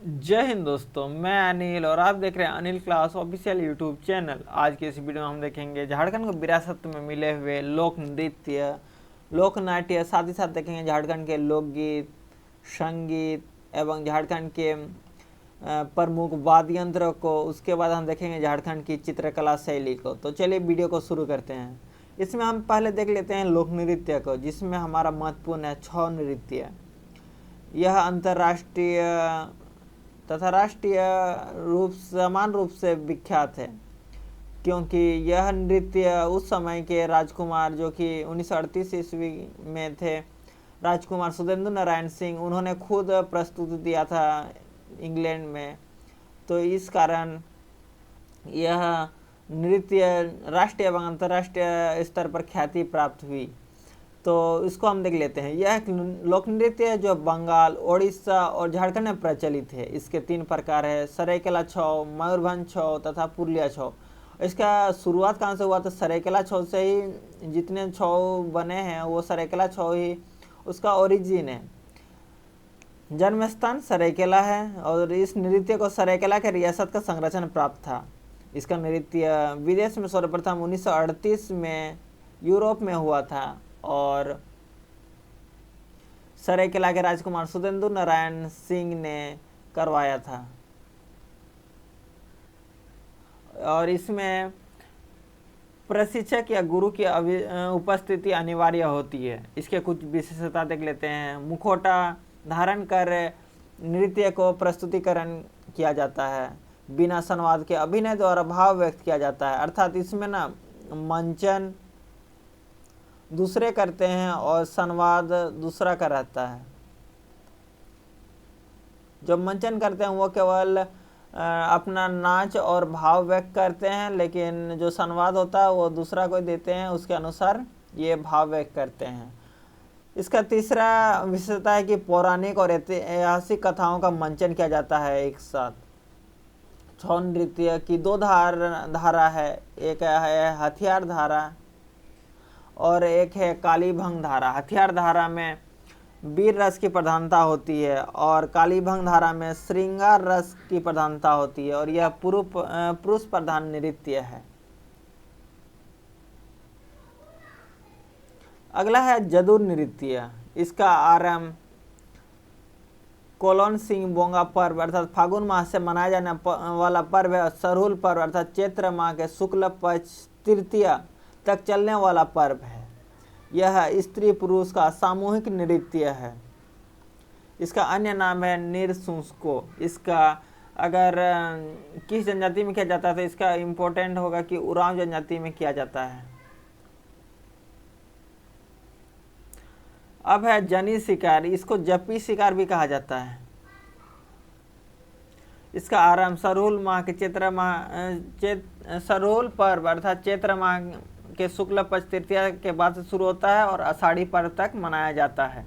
जय हिंद दोस्तों, मैं अनिल और आप देख रहे हैं Anil class official YouTube channel. आज के इस वीडियो में हम देखेंगे झारखंड को विरासत में मिले हुए लोक नृत्य, लोक नाट्य, साथ ही साथ देखेंगे झारखंड के लोकगीत, संगीत एवं झारखंड के प्रमुख वाद्य यंत्र को। उसके बाद हम देखेंगे झारखंड की चित्रकला शैली को। तो चलिए वीडियो को शुरू करते हैं। इसमें हम पहले देख लेते हैं लोक नृत्य को, जिसमें हमारा महत्वपूर्ण है छौ नृत्य। यह अंतर्राष्ट्रीय तथा राष्ट्रीय समान रूप से विख्यात है, क्योंकि यह नृत्य उस समय के राजकुमार जो कि 1938 ईस्वी में थे, राजकुमार सुधेंद्र नारायण सिंह, उन्होंने खुद प्रस्तुत दिया था इंग्लैंड में। तो इस कारण यह नृत्य राष्ट्रीय एवं अंतर्राष्ट्रीय स्तर पर ख्याति प्राप्त हुई। तो इसको हम देख लेते हैं। यह एक लोक नृत्य है जो बंगाल, ओडिशा और झारखंड में प्रचलित है। इसके 3 प्रकार है: सरायकेला छौ, मयूरभंज छौ तथा पुरुलिया छौ। इसका शुरुआत कहाँ से हुआ? तो सरायकेला छौ से ही जितने छौ बने हैं वो सरायकेला छौ ही उसका ओरिजिन है। जन्म स्थान सरायकेला है और इस नृत्य को सरायकेला के रियासत का संरक्षण प्राप्त था। इसका नृत्य विदेश में सर्वप्रथम 1938 में यूरोप में हुआ था और सरायकेला के राजकुमार सुधेंद्र नारायण सिंह ने करवाया था। और इसमें प्रशिक्षक या गुरु की उपस्थिति अनिवार्य होती है। इसके कुछ विशेषता देख लेते हैं। मुखौटा धारण कर नृत्य को प्रस्तुतिकरण किया जाता है। बिना संवाद के अभिनय द्वारा भाव व्यक्त किया जाता है, अर्थात इसमें ना मंचन दूसरे करते हैं और संवाद दूसरा का रहता है। जो मंचन करते हैं वो केवल अपना नाच और भाव व्यक्त करते हैं, लेकिन जो संवाद होता है वो दूसरा कोई देते हैं, उसके अनुसार ये भाव व्यक्त करते हैं। इसका तीसरा विशेषता है कि पौराणिक और ऐतिहासिक कथाओं का मंचन किया जाता है एक साथ। छौ नृत्य की 2 धारा है, एक है हथियार धारा और एक है कालीभंग धारा। हथियार धारा में वीर रस की प्रधानता होती है और कालीभंग धारा में श्रृंगार रस की प्रधानता होती है, और यह पुरुष प्रधान नृत्य है। अगला है जदुर नृत्य। इसका आरंभ कोलोन सिंह बोंगा पर्व अर्थात फागुन माह से मनाया जाने वाला पर्व है। सरहुल पर्व अर्थात चैत्र माह के शुक्ल पक्ष तृतीया तक चलने वाला पर्व है। यह स्त्री पुरुष का सामूहिक नृत्य है। इसका अन्य नाम है निरसुंस्को। इसका अगर किस जनजाति में किया जाता है तो इसका इम्पोर्टेंट होगा कि उरांव जनजाति में किया जाता है। अब है जनी शिकार। इसको जपी शिकार भी कहा जाता है। इसका आरंभ सरहुल माह के सरहुल पर्व अर्थात चैत्र माह के शुक्ल पक्ष तृतीया के बाद से शुरू होता है और आषाढ़ी पर्व तक मनाया जाता है।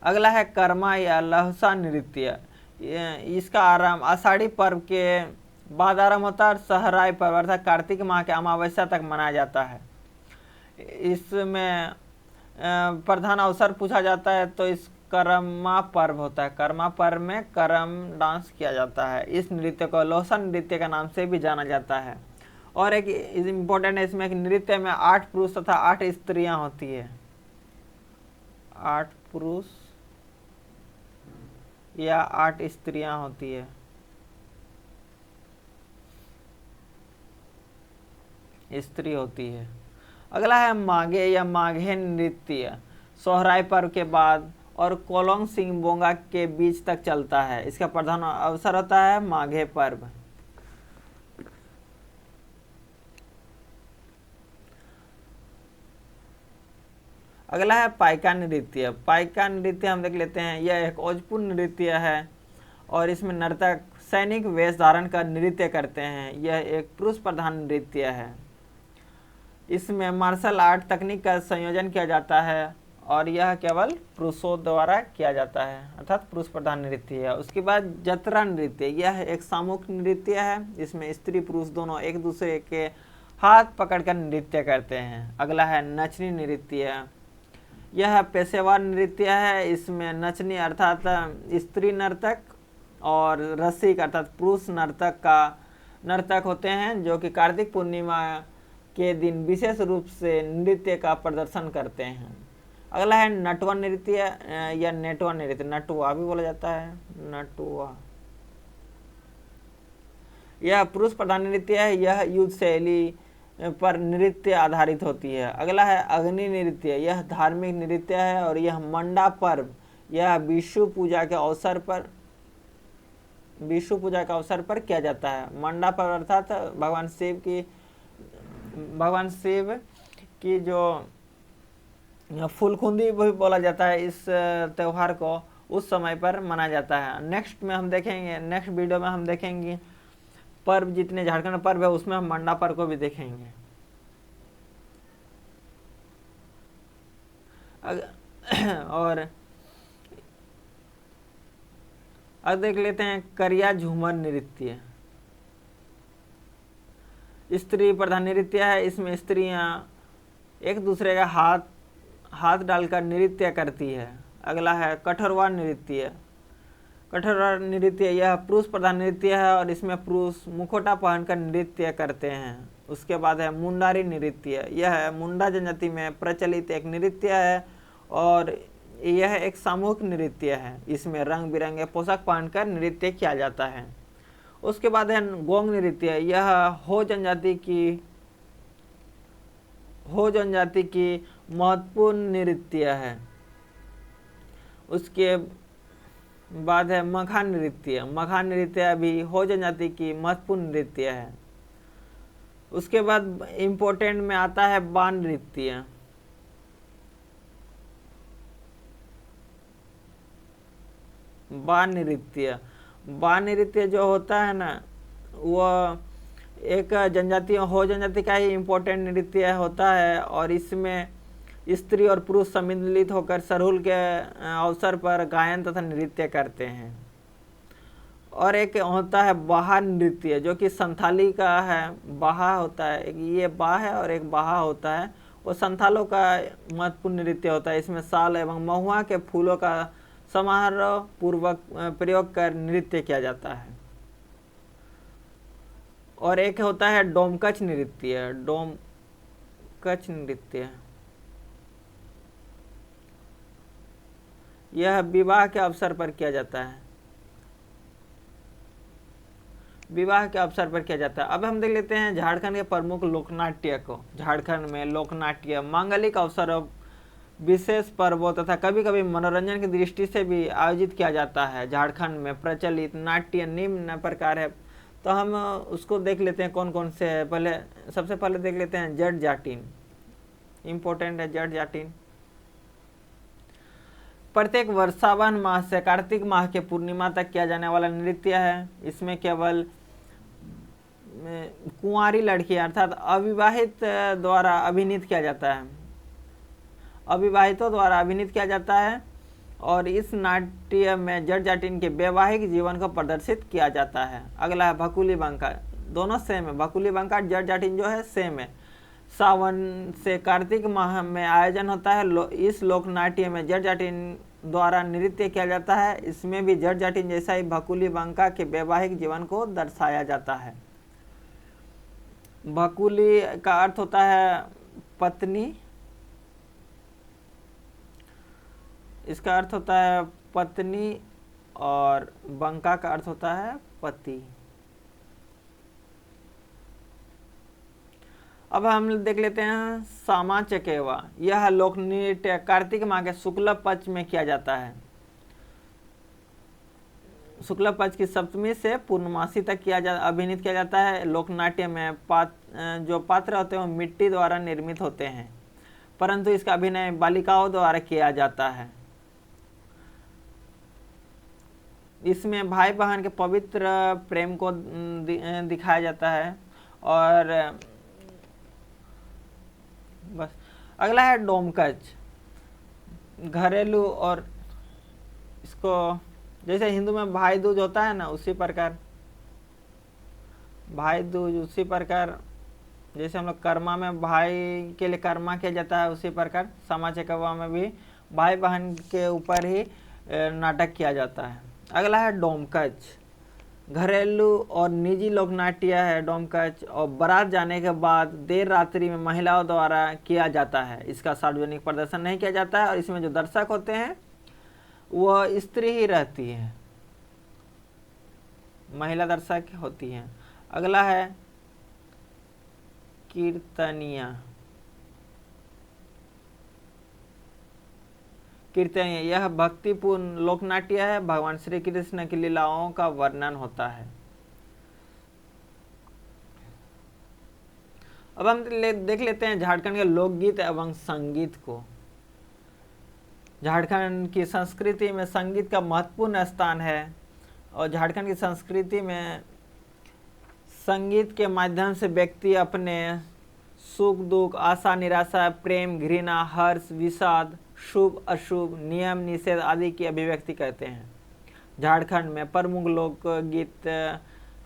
अगला है कर्मा या लहसा नृत्य। इसका आरंभ आषाढ़ी पर्व के बाद आरंभ होता है और सहराय पर्व अर्थात कार्तिक माह के अमावस्या तक मनाया जाता है। इसमें प्रधान अवसर पूछा जाता है तो इस कर्मा पर्व होता है। कर्मा पर्व में करम डांस किया जाता है। इस नृत्य को लोसा नृत्य के नाम से भी जाना जाता है। और एक इम्पोर्टेंट है इसमें कि नृत्य में 8 पुरुष तथा 8 स्त्रियां होती है। 8 पुरुष या 8 स्त्रियां होती है। स्त्री होती है। अगला है माघे या माघे नृत्य। सोहराय पर्व के बाद और कोलोंग सिंह बोंगा के बीच तक चलता है। इसका प्रधान अवसर होता है माघे पर्व। अगला है पाइका नृत्य। पाइका नृत्य हम देख लेते हैं। यह एक ओजपूर्ण नृत्य है और इसमें नर्तक सैनिक वेश धारण कर नृत्य करते हैं। यह एक पुरुष प्रधान नृत्य है। इसमें मार्शल आर्ट तकनीक का संयोजन किया जाता है और यह केवल पुरुषों द्वारा किया जाता है, अर्थात पुरुष प्रधान नृत्य है। उसके बाद जतरा नृत्य। यह एक सामूहिक नृत्य है। इसमें स्त्री पुरुष दोनों एक दूसरे के हाथ पकड़कर नृत्य करते हैं। अगला है नचनी नृत्य। यह पेशेवर नृत्य है। इसमें नचनी अर्थात स्त्री नर्तक और रसिक अर्थात पुरुष नर्तक होते हैं, जो कि कार्तिक पूर्णिमा के दिन विशेष रूप से नृत्य का प्रदर्शन करते हैं। अगला है नटवा नृत्य या नेटवा नृत्य, नटवा भी बोला जाता है, नटवा। यह पुरुष प्रधान नृत्य है। यह युद्ध शैली पर नृत्य आधारित होती है। अगला है अग्नि नृत्य। यह धार्मिक नृत्य है और यह मंडा पर्व, यह विष्णु पूजा के अवसर पर किया जाता है। मंडा पर्व अर्थात भगवान शिव की जो फूलखुंदी भी बोला जाता है, इस त्योहार को उस समय पर मनाया जाता है। नेक्स्ट वीडियो में हम देखेंगे पर्व, जितने झारखंड पर्व है उसमें हम मंडा पर्व को भी देखेंगे। और अब देख लेते हैं करिया झूमर नृत्य। स्त्री प्रधान नृत्य है। इसमें स्त्रियां एक दूसरे का हाथ डालकर नृत्य करती है। अगला है कठोरवा नृत्य। कठोरवा नृत्य यह पुरुष प्रधान नृत्य है और इसमें पुरुष मुखौटा पहनकर नृत्य करते हैं। उसके बाद है मुंडारी नृत्य। यह मुंडा जनजाति में प्रचलित एक नृत्य है और यह एक सामूहिक नृत्य है। इसमें रंग बिरंगे पोशाक पहनकर नृत्य किया जाता है। उसके बाद है गोंग नृत्य। यह हो जनजाति की महत्वपूर्ण नृत्य है। उसके बाद है मखान नृत्य। मखान नृत्य भी हो जनजाति की महत्वपूर्ण नृत्य है। उसके बाद इम्पोर्टेंट में आता है बाण नृत्य। बाण नृत्य जो होता है ना, वह एक हो जनजाति का ही इम्पोर्टेंट नृत्य होता है और इसमें स्त्री और पुरुष सम्मिलित होकर सरहुल के अवसर पर गायन तथा नृत्य करते हैं। और एक होता है बाहा नृत्य, जो कि संथाली का है। बाहा होता है, एक ये बाह है और एक बाहा होता है, वो संथालों का महत्वपूर्ण नृत्य होता है। इसमें साल एवं महुआ के फूलों का समारोह पूर्वक प्रयोग कर नृत्य किया जाता है। और एक होता है डोमकच नृत्य। यह विवाह के अवसर पर किया जाता है। अब हम देख लेते हैं झारखंड के प्रमुख लोकनाट्य को। झारखंड में लोकनाट्य मांगलिक अवसरों, विशेष पर्वों तथा कभी कभी मनोरंजन की दृष्टि से भी आयोजित किया जाता है। झारखंड में प्रचलित नाट्य निम्न प्रकार है, तो हम उसको देख लेते हैं कौन कौन से है। सबसे पहले देख लेते हैं जट जाटिन। इम्पोर्टेंट है जट जाटिन। प्रत्येक वर्षावन माह से कार्तिक माह के पूर्णिमा तक किया जाने वाला नृत्य है। इसमें केवल कुंवारी लड़की अर्थात अविवाहितों द्वारा अभिनीत किया जाता है और इस नाट्य में जट जाटिन के वैवाहिक जीवन को प्रदर्शित किया जाता है। अगला है भकुली बंका। दोनों सेम है, भकुली बंका जट जाटिन जो है सेम है। सावन से कार्तिक माह में आयोजन होता है। इस लोकनाट्य में जट जाटिन द्वारा नृत्य किया जाता है। इसमें भी जट जाटिन जैसा ही भकुली बंका के वैवाहिक जीवन को दर्शाया जाता है। भकुली का अर्थ होता है पत्नी, इसका अर्थ होता है पत्नी और बंका का अर्थ होता है पति। अब हम देख लेते हैं सामा चकेवा। यह लोक नृत्य कार्तिक माह के शुक्ल पक्ष में किया जाता है। शुक्ल पक्ष की सप्तमी से पूर्णमासी तक अभिनीत किया जाता है। लोकनाट्य में जो पात्र होते हैं वो मिट्टी द्वारा निर्मित होते हैं, परंतु इसका अभिनय बालिकाओं द्वारा किया जाता है। इसमें भाई बहन के पवित्र प्रेम को दिखाया जाता है। और बस अगला है डोमकच। घरेलू और इसको जैसे हिंदू में भाई दूज होता है ना, उसी प्रकार जैसे हम लोग कर्मा में भाई के लिए कर्मा किया जाता है, उसी प्रकार क्षमा चकेवा में भी भाई बहन के ऊपर ही नाटक किया जाता है। अगला है डोमकच। घरेलू और निजी लोक नाट्य है डोमकच, और बारात जाने के बाद देर रात्रि में महिलाओं द्वारा किया जाता है। इसका सार्वजनिक प्रदर्शन नहीं किया जाता है, और इसमें जो दर्शक होते हैं वह स्त्री ही रहती है, महिला दर्शक होती हैं। अगला है कीर्तनिया। कीर्तनिया यह भक्तिपूर्ण लोकनाट्य है, भगवान श्री कृष्ण की लीलाओं का वर्णन होता है। अब हम देख लेते हैं झारखंड के लोकगीत एवं संगीत को। झारखंड की संस्कृति में संगीत का महत्वपूर्ण स्थान है, और झारखंड की संस्कृति में संगीत के माध्यम से व्यक्ति अपने सुख दुख, आशा निराशा, प्रेम घृणा, हर्ष विषाद, शुभ अशुभ, नियम निषेध आदि की अभिव्यक्ति करते हैं। झारखंड में प्रमुख लोक गीत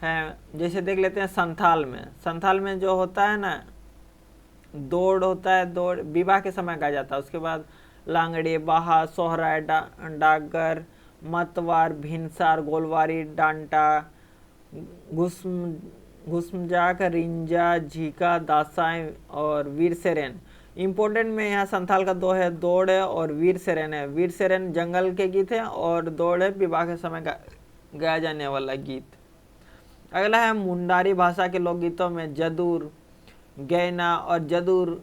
हैं, जैसे देख लेते हैं संथाल में। संथाल में जो होता है ना, दौड़ होता है, दौड़ विवाह के समय गाया जाता है। उसके बाद लांगड़ी, बाहा, सोहराय, डागर, मतवार, भिनसार, गोलवारी, डांटा, घुसमजाक, रिंजा, झीका, दासाई और वीर सेरेन। इम्पोर्टेंट में यहाँ संथाल का दो है, दौड़ है और वीर सेरेन है। वीर सेरेन जंगल के गीत है, और दौड़ है विवाह के समय गाया जाने वाला गीत। अगला है मुंडारी भाषा के लोकगीतों में जदूर, गैना और जदूर,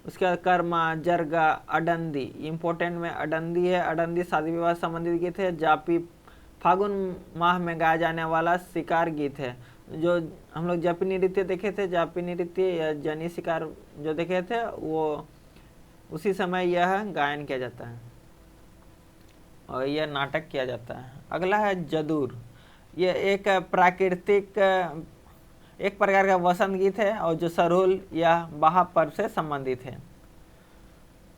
उसके बाद कर्मा, जरगा, अडंदी। इम्पोर्टेंट में अडंदी है, अडंदी शादी विवाह संबंधित गीत है। जापी फागुन माह में गाया जाने वाला शिकार गीत है। जो हम लोग जापनी नृत्य देखे थे, जापनी नृत्य या जनी शिकार जो देखे थे, वो उसी समय यह गायन किया जाता है और यह नाटक किया जाता है। अगला है जदूर। यह एक प्राकृतिक एक प्रकार का वसंत गीत है, और जो सरहुल या बाहा पर्व से संबंधित है।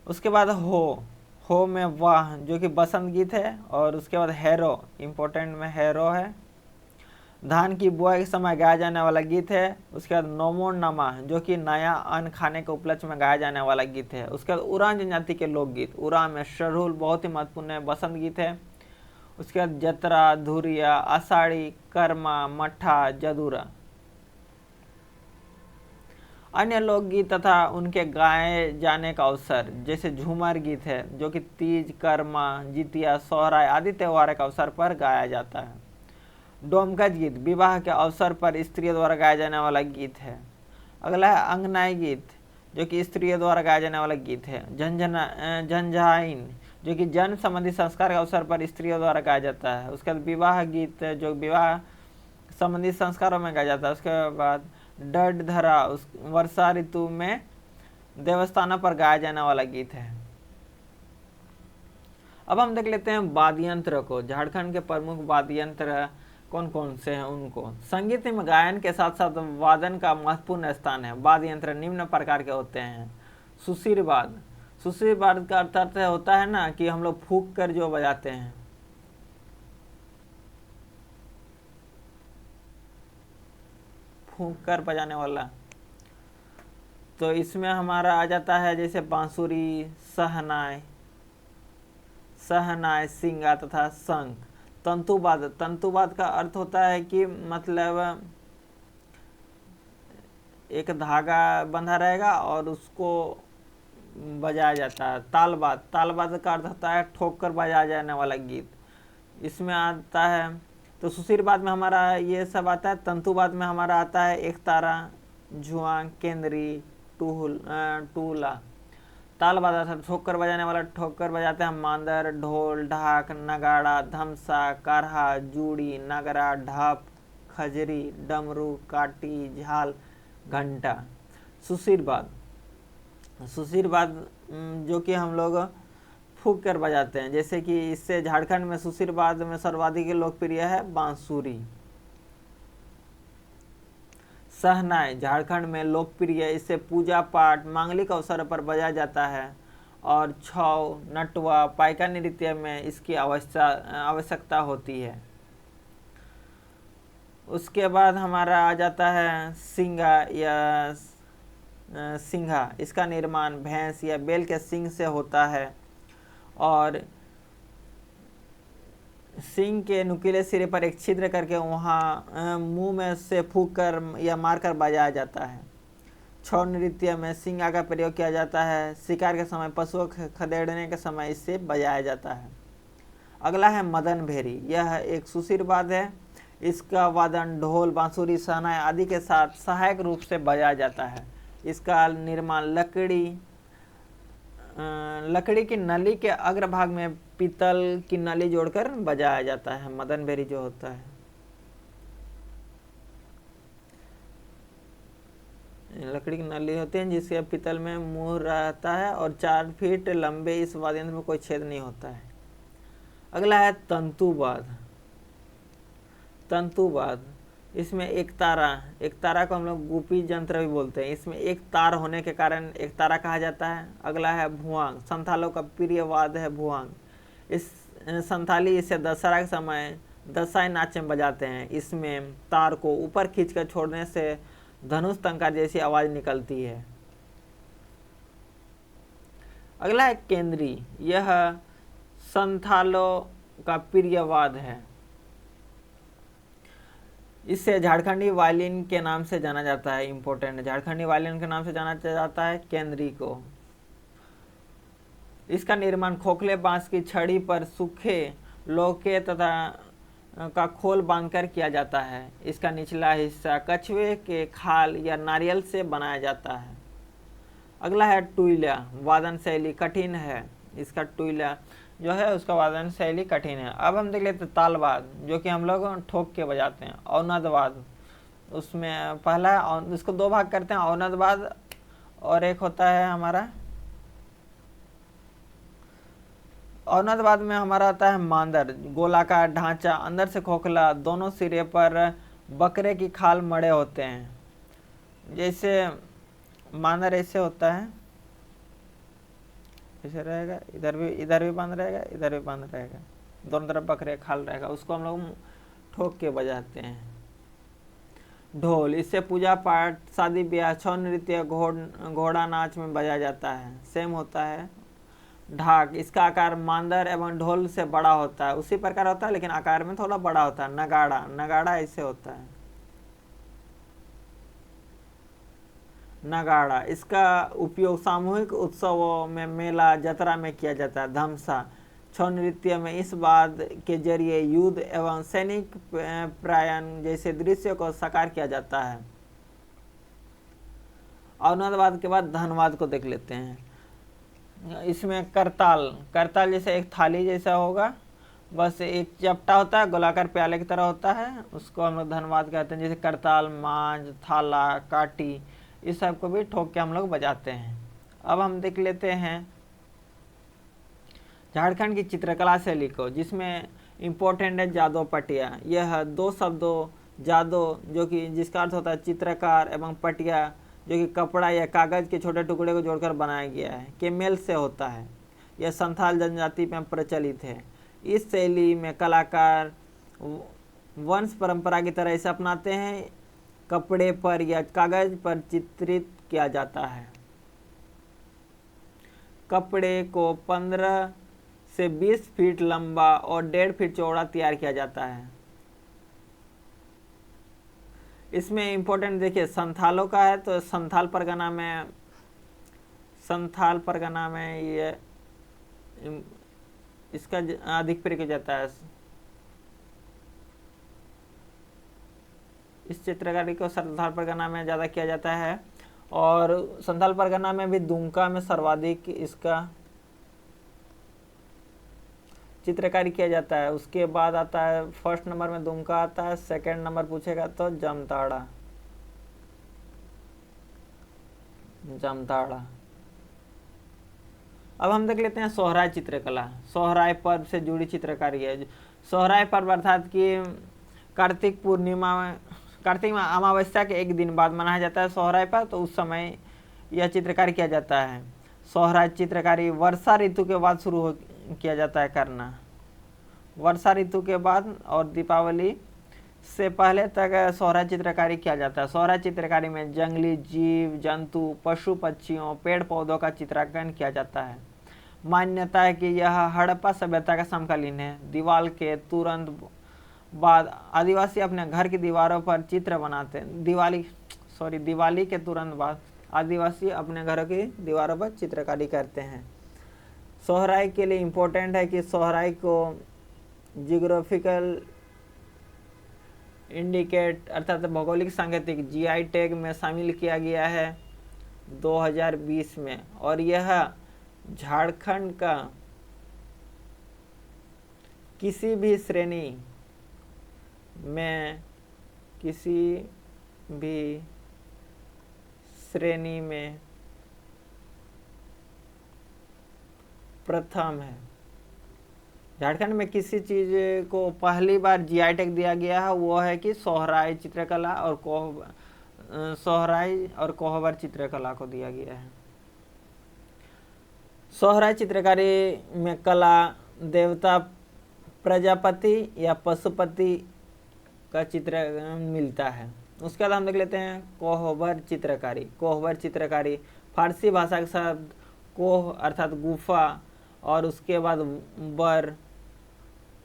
उसके बाद हो में वाह, जो कि बसंत गीत है। और उसके बाद हैरो, इम्पोर्टेंट में हैरो है, धान की बुआई के समय गाया जाने वाला गीत है। उसके बाद नमो नमः, जो कि नया अन्न खाने के उपलक्ष्य में गाया जाने वाला गीत है। उसके बाद उरांव जनजाति के लोकगीत। उरांव में सरहुल बहुत ही महत्वपूर्ण है, बसंत गीत है। उसके बाद जतरा, धुरिया, आषाढ़ी, कर्मा, मठा, जदूरा। अन्य लोकगीत तथा उनके गाए जाने का अवसर, जैसे झूमर गीत है, जो कि तीज, कर्मा, जितिया, सोहराय आदि त्योहार के अवसर पर गाया जाता है। डोमकच गीत विवाह के अवसर पर स्त्रियों द्वारा गाया जाने वाला गीत है। अगला है अंगनाई गीत, जो कि स्त्रियों द्वारा गाया जाने वाला गीत है। झंझाइन, जो कि जन्म संबंधी संस्कार के अवसर पर स्त्रियों द्वारा गाया जाता है। उसके बाद विवाह गीत, जो विवाह संबंधी संस्कारों में गाया जाता है। उसके बाद डड धरा, उस वर्षा ऋतु में देवस्थानों पर गाया जाने वाला गीत है। अब हम देख लेते हैं वाद्य यंत्र को। झारखंड के प्रमुख वाद्य यंत्र कौन कौन से हैं उनको। संगीत में गायन के साथ साथ वादन का महत्वपूर्ण स्थान है। वाद्य यंत्र निम्न प्रकार के होते हैं। सुशीरवाद, सुशीरवाद का अर्थ होता है ना कि हम लोग फूंक कर जो बजाते हैं। फूंक कर बजाने वाला, तो इसमें हमारा आ जाता है जैसे बांसुरी, सहनाई, सिंगा तथा शंख। तंतुवाद, तंतुवाद का अर्थ होता है कि मतलब एक धागा बंधा रहेगा और उसको बजाया जाता है। तालवाद, तालवाद का अर्थ होता है ठोक कर बजाया जाने वाला गीत, इसमें आता है। तो सुशीरवाद में हमारा ये सब आता है। तंतुवाद में हमारा आता है एक तारा, जुआं, केंद्री, टूला। तालवाद अर्थात ठोक कर बजाने वाला, ठोक कर बजाते हैं मांदर, ढोल, ढाक, नगाड़ा, धमसा, करहा, जूड़ी, नगरा, ढप, खजरी, डमरू, काटी, झाल, घंटा। सुशीरवाद, सुशीरवाद जो कि हम लोग फूंक कर बजाते हैं, जैसे कि इससे झारखंड में सुशीरवाद में सर्वाधिक लोकप्रिय है बांसुरी। सहनाई झारखंड में लोकप्रिय, इससे पूजा पाठ, मांगलिक अवसर पर बजाया जाता है। और छौ, नटवा, पाइका नृत्य में इसकी आवश्यकता होती है। उसके बाद हमारा आ जाता है सिंगा या सिंघा, इसका निर्माण भैंस या बैल के सींग से होता है और सींग के नुकीले सिरे पर एक छिद्र करके वहाँ मुंह में से फूंक कर या मारकर बजाया जाता है। छौ नृत्य में सिंगा का प्रयोग किया जाता है। शिकार के समय पशुओं को खदेड़ने के समय इससे बजाया जाता है। अगला है मदन भेरी। यह एक सुशीर वाद्य है। इसका वादन ढोल, बांसुरी, शहनाई आदि के साथ सहायक रूप से बजाया जाता है। इसका निर्माण लकड़ी की नली के अग्रभाग में पीतल की नली जोड़कर बजाया जाता है। मदन भेरी जो होता है, लकड़ी की नली होती है जिसके पीतल में मुंह रहता है और 4 फीट लंबे इस वाद्य यंत्र में कोई छेद नहीं होता है। अगला है तंतुवाद। तंतुवाद, इसमें एक तारा को हम लोग गुपी यंत्र भी बोलते हैं। इसमें एक तार होने के कारण एक तारा कहा जाता है। अगला है भुआंग। संथालों का प्रिय वाद्य है भुआंग। इस संथाली इसे दशहरा के समय दसाई नाच में बजाते हैं। इसमें तार को ऊपर खींचकर छोड़ने से धनुष टंकार जैसी आवाज निकलती है। अगला है केंद्री। यह संथालों का प्रिय वाद्य है। इसे झारखंडी वायलिन के नाम से जाना जाता है। इंपॉर्टेंट, झारखंडी वायलिन के नाम से जाना जाता है केंद्री को। इसका निर्माण खोखले बांस की छड़ी पर सूखे लोके तथा का खोल बांधकर किया जाता है। इसका निचला हिस्सा कछुए के खाल या नारियल से बनाया जाता है। अगला है टुईला। वादन शैली कठिन है। इसका टुईला जो है उसका वादन शैली कठिन है। अब हम देख लेते हैं तालवाद, जो कि हम लोग ठोक के बजाते हैं। औनदवाद, उसमें पहला इसको 2 भाग करते हैं, औनदवाद और एक होता है हमारा औनदवाद में हमारा आता है मांदर। गोलाकार ढांचा, अंदर से खोखला, दोनों सिरे पर बकरे की खाल मड़े होते हैं। जैसे मांदर ऐसे होता है, ऐसे रहेगा, इधर भी बंद रहेगा, इधर भी बंद रहेगा, दोनों तरफ बकरे खाल रहेगा। उसको हम लोग ठोक के बजाते हैं। ढोल, इससे पूजा पाठ, शादी ब्याह, छौ नृत्य, घोड़ा नाच में बजाया जाता है। सेम होता है। ढाक, इसका आकार मांदर एवं ढोल से बड़ा होता है। उसी प्रकार होता है लेकिन आकार में थोड़ा बड़ा होता है। नगाड़ा ऐसे होता है। नगाड़ा, इसका उपयोग सामूहिक उत्सवों में, मेला, जतरा में किया जाता है। धमसा, छौ नृत्य में इस वाद्य के जरिए युद्ध एवं सैनिक प्रयाण जैसे दृश्य को साकार किया जाता है। औनदवाद के बाद धनवाद को देख लेते हैं। इसमें करताल जैसे एक थाली जैसा होगा, बस एक चपटा होता है, गोलाकार प्याले की तरह होता है, उसको हम लोग धनवाद कहते हैं। जैसे करताल, मांझ, थाला, काटी, इस सब को भी ठोक के हम लोग बजाते हैं। अब हम देख लेते हैं झारखंड की चित्रकला शैली को, जिसमें इम्पोर्टेंट है जादो पटिया। यह 2 शब्दों जादो, जो कि जिसका अर्थ होता है चित्रकार, एवं पटिया जो कि कपड़ा या कागज के छोटे टुकड़े को जोड़कर बनाया गया है, के मेल से होता है। यह संथाल जनजाति में प्रचलित है। इस शैली में कलाकार वंश परंपरा की तरह इसे अपनाते हैं। कपड़े पर या कागज पर चित्रित किया जाता है। कपड़े को 15 से 20 फीट लंबा और 1.5 फीट चौड़ा तैयार किया जाता है। इसमें इम्पोर्टेंट देखिए संथालों का है, तो संथाल परगना में ये इसका अधिक प्रयोग किया जाता है। इस चित्रकारी को संथाल परगना में ज़्यादा किया जाता है और संथाल परगना में भी दुमका में सर्वाधिक इसका चित्रकारी किया जाता है। उसके बाद आता है फर्स्ट नंबर में दुमका आता है, सेकंड नंबर पूछेगा तो जामताड़ा। अब हम देख लेते हैं सोहराय चित्रकला। सोहराय पर्व से जुड़ी चित्रकारी है। सोहराय पर्व अर्थात कि कार्तिक में अमावस्या के एक दिन बाद मनाया जाता है सोहराय पर्व, तो उस समय यह चित्रकारी किया जाता है। सोहराय चित्रकारी वर्षा ऋतु के बाद शुरू किया जाता है करना, वर्षा ऋतु के बाद, और दीपावली से पहले तक सोहराई चित्रकारी किया जाता है। सोहराई चित्रकारी में जंगली जीव जंतु, पशु पक्षियों, पेड़ पौधों का चित्रांकन किया जाता है। मान्यता है कि यह हड़प्पा सभ्यता का समकालीन है। दीवार के तुरंत बाद आदिवासी अपने घर की दीवारों पर चित्र बनाते हैं। दिवाली के तुरंत बाद आदिवासी अपने घरों की दीवारों पर चित्रकारी करते हैं। सोहराई के लिए इम्पोर्टेंट है कि सोहराई को जियोग्राफिकल इंडिकेट अर्थात भौगोलिक सांकेतिक जीआई टैग में शामिल किया गया है 2020 में, और यह झारखंड का किसी भी श्रेणी में प्रथम है। झारखंड में किसी चीज को पहली बार जीआई टैग दिया गया है, वो है कि सोहराई चित्रकला और कोहबर चित्रकला को दिया गया है। सोहराई चित्रकारी में कला देवता, प्रजापति या पशुपति का चित्र मिलता है। उसके बाद हम देख लेते हैं कोहबर चित्रकारी। कोहबर चित्रकारी फारसी भाषा का शब्द कोह अर्थात गुफा और उसके बाद बर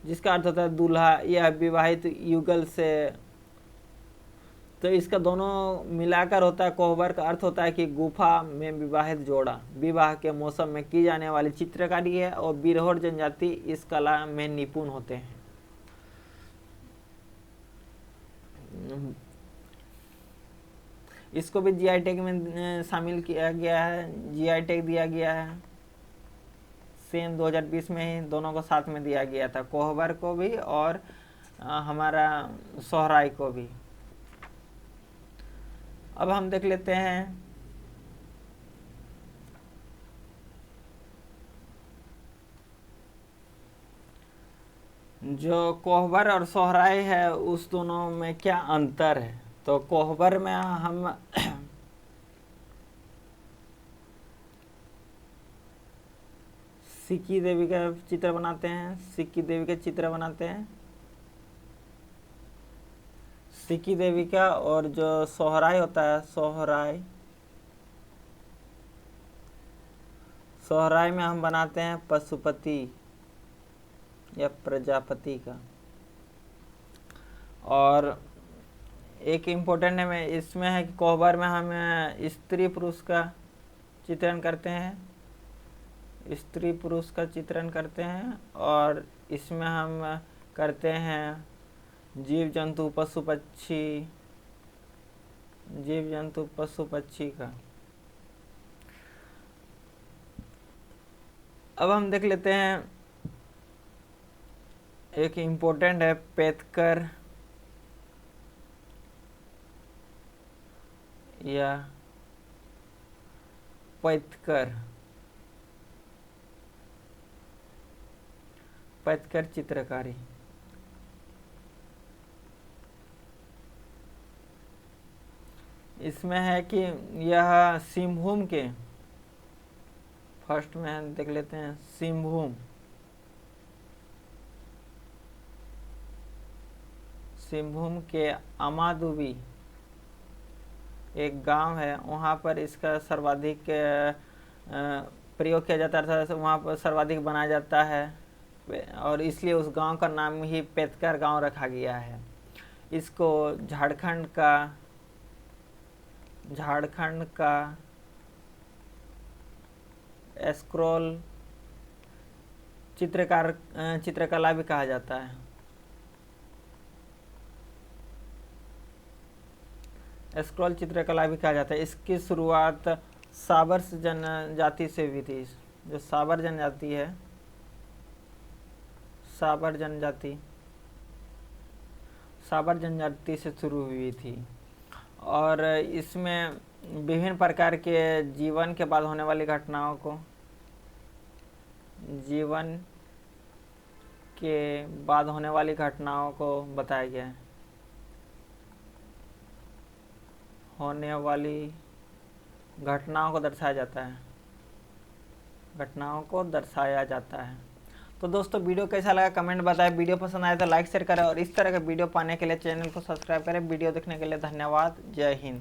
जिसका अर्थ होता है दूल्हा या विवाहित युगल से, तो इसका दोनों मिलाकर होता है। कोहबर का अर्थ होता है कि गुफा में विवाहित जोड़ा विवाह के मौसम में की जाने वाली चित्रकारी है, और बिरहोर जनजाति इस कला में निपुण होते हैं। इसको भी जीआई टैग में शामिल किया गया है, जीआई टैग दिया गया है। सेम 2020 में ही दोनों को साथ में दिया गया था, कोहबर को भी और हमारा सोहराई को भी। अब हम देख लेते हैं जो कोहबर और सोहराई है उस दोनों में क्या अंतर है। तो कोहबर में हम सिक्की देवी का चित्र बनाते हैं, सिक्की देवी के चित्र बनाते हैं सिक्की देवी का। और जो सोहराई होता है, सोहराई में हम बनाते हैं पशुपति या प्रजापति का। और एक इम्पोर्टेंट है इसमें है कि कोहबर में हम स्त्री पुरुष का चित्रण करते हैं, स्त्री पुरुष का चित्रण करते हैं, और इसमें हम करते हैं जीव जंतु पशु पक्षी का। अब हम देख लेते हैं एक इम्पोर्टेंट है पैतकर या पैतकर चित्रकारी। इसमें है कि यह सिंहभूम के, फर्स्ट में हम देख लेते हैं सिंहभूम के अमादुबी एक गांव है, वहाँ पर इसका सर्वाधिक प्रयोग किया जाता है, वहाँ पर सर्वाधिक बनाया जाता है, और इसलिए उस गांव का नाम ही पैतकर गांव रखा गया है। इसको झारखंड का स्क्रॉल चित्रकला भी कहा जाता है। स्क्रॉल चित्रकला भी कहा जाता है। इसकी शुरुआत साबर जनजाति से हुई थी। जो साबर जनजाति है, साबर जनजाति से शुरू हुई थी, और इसमें विभिन्न प्रकार के जीवन के बाद होने वाली घटनाओं को, बताया गया है। होने वाली घटनाओं को दर्शाया जाता है। तो दोस्तों वीडियो कैसा लगा कमेंट बताएं, वीडियो पसंद आए तो लाइक शेयर करें और इस तरह के वीडियो पाने के लिए चैनल को सब्सक्राइब करें। वीडियो देखने के लिए धन्यवाद। जय हिंद।